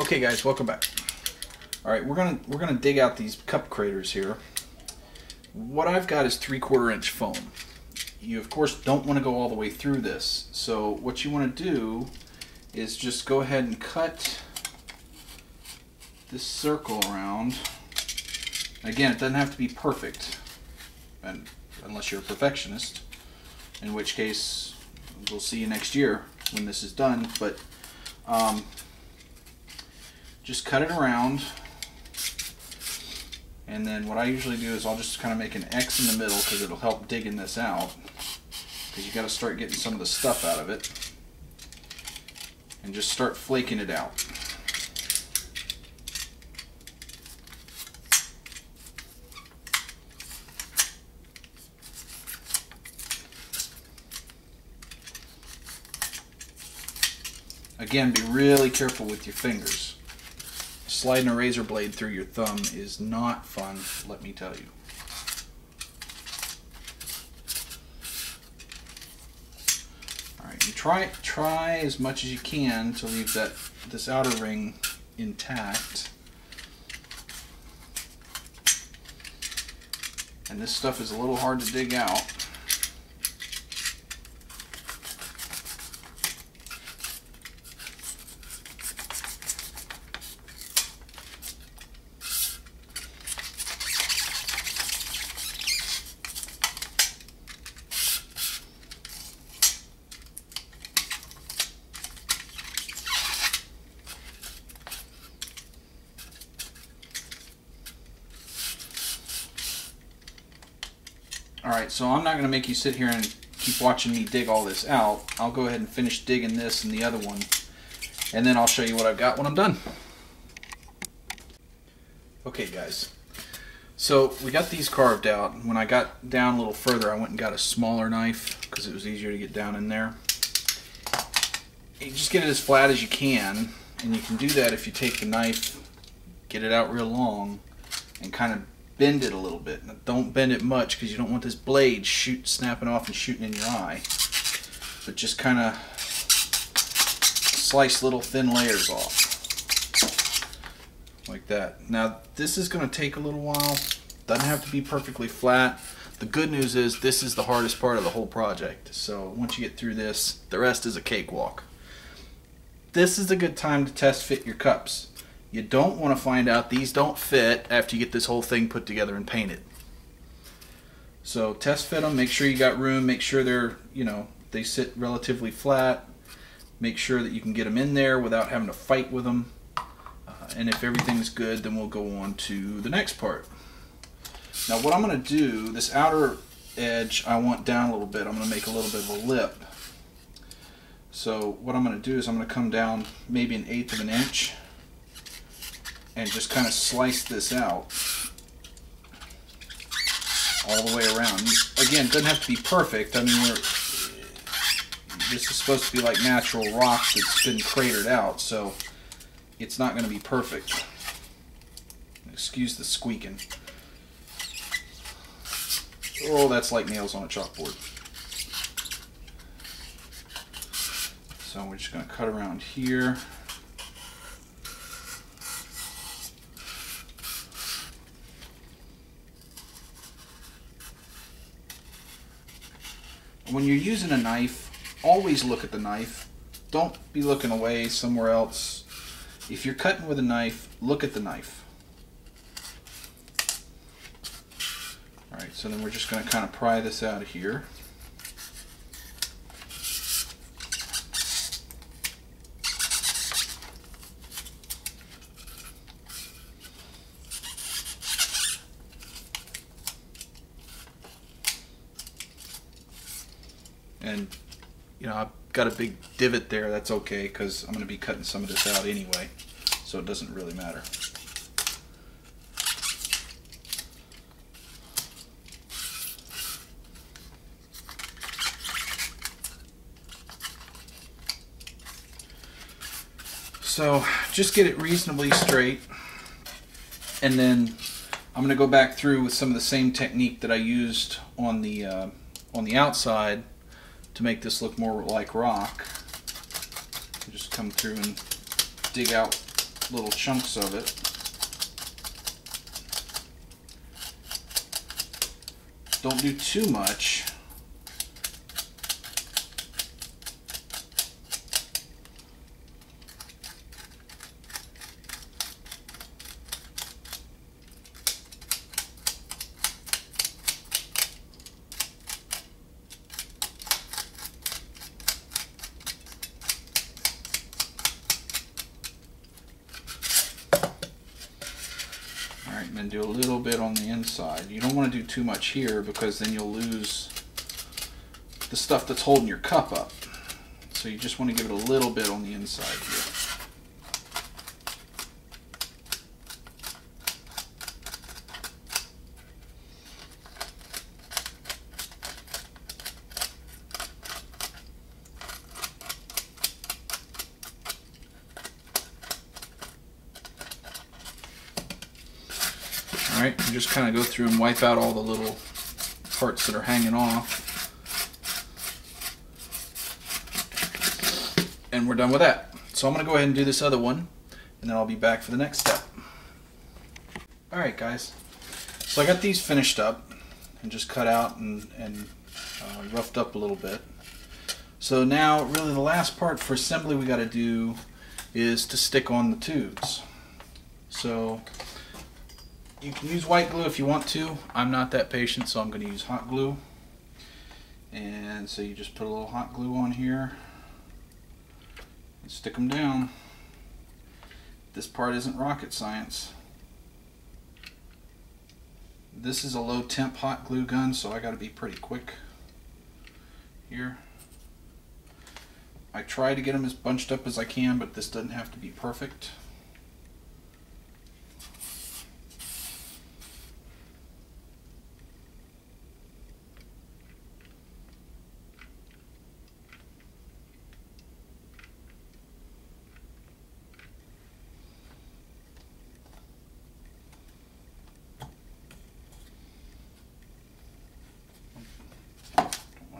Okay guys, welcome back. Alright, we're gonna dig out these cup craters here. What I've got is 3/4 inch foam. You of course don't want to go all the way through this. So what you want to do is just go ahead and cut this circle around. Again, it doesn't have to be perfect, and unless you're a perfectionist, in which case we'll see you next year when this is done. But just cut it around, and then what I usually do is I'll just kind of make an X in the middle because it'll help digging this out, because you got to start getting some of the stuff out of it, and just start flaking it out. Again, be really careful with your fingers. Sliding a razor blade through your thumb is not fun, let me tell you. Alright, you try as much as you can to leave this outer ring intact. And this stuff is a little hard to dig out. Alright, so I'm not going to make you sit here and keep watching me dig all this out. I'll go ahead and finish digging this and the other one, and then I'll show you what I've got when I'm done. Okay guys, so we got these carved out. When I got down a little further, I went and got a smaller knife because it was easier to get down in there. You just get it as flat as you can, and you can do that if you take the knife, get it out real long, and kind of bend it a little bit. Now, don't bend it much because you don't want this blade snapping off and shooting in your eye. But just kind of slice little thin layers off. Like that. Now this is going to take a little while. Doesn't have to be perfectly flat. The good news is this is the hardest part of the whole project. So once you get through this, the rest is a cakewalk. This is a good time to test fit your cups. You don't want to find out these don't fit after you get this whole thing put together and painted. So test fit them, make sure you got room, make sure they're, they sit relatively flat, make sure that you can get them in there without having to fight with them. And if everything's good, then we'll go on to the next part. Now what I'm going to do, this outer edge I want down a little bit. I'm going to make a little bit of a lip. So what I'm going to do is I'm going to come down maybe 1/8 of an inch and just kind of slice this out all the way around. Again, it doesn't have to be perfect. I mean, this is supposed to be like natural rock that's been cratered out, so it's not going to be perfect. Excuse the squeaking. Oh, that's like nails on a chalkboard. So we're just going to cut around here. When you're using a knife, always look at the knife. Don't be looking away somewhere else. If you're cutting with a knife, look at the knife. Alright, so then we're just going to kind of pry this out of here. And I've got a big divot there. That's okay because I'm going to be cutting some of this out anyway, so it doesn't really matter. So just get it reasonably straight, and then I'm going to go back through with some of the same technique that I used on the outside to make this look more like rock. Just come through and dig out little chunks of it. Don't do too much. And then do a little bit on the inside. You don't want to do too much here because then you'll lose the stuff that's holding your cup up. So you just want to give it a little bit on the inside here. Alright, you just kind of go through and wipe out all the little parts that are hanging off. And we're done with that. So I'm going to go ahead and do this other one, and then I'll be back for the next step. Alright guys, so I got these finished up and just cut out and roughed up a little bit. So now really the last part for assembly we got to do is to stick on the tubes. So you can use white glue if you want to. I'm not that patient, so I'm going to use hot glue. And so you just put a little hot glue on here and stick them down. This part isn't rocket science. This is a low temp hot glue gun, so I got to be pretty quick here. I try to get them as bunched up as I can, but this doesn't have to be perfect.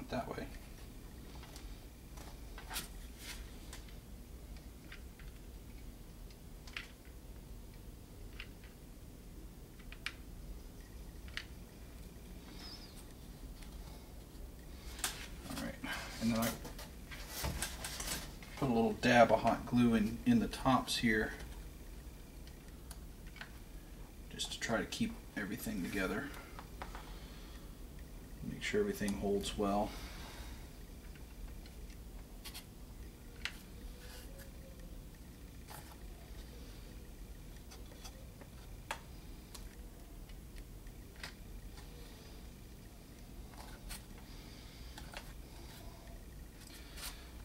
That way. All right, and then I put a little dab of hot glue in the tops here, just to try to keep everything together. Make sure everything holds well.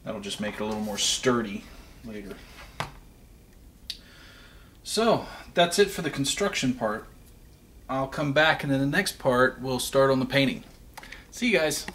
That'll just make it a little more sturdy later. So that's it for the construction part. I'll come back and in the next part we'll start on the painting. See you guys.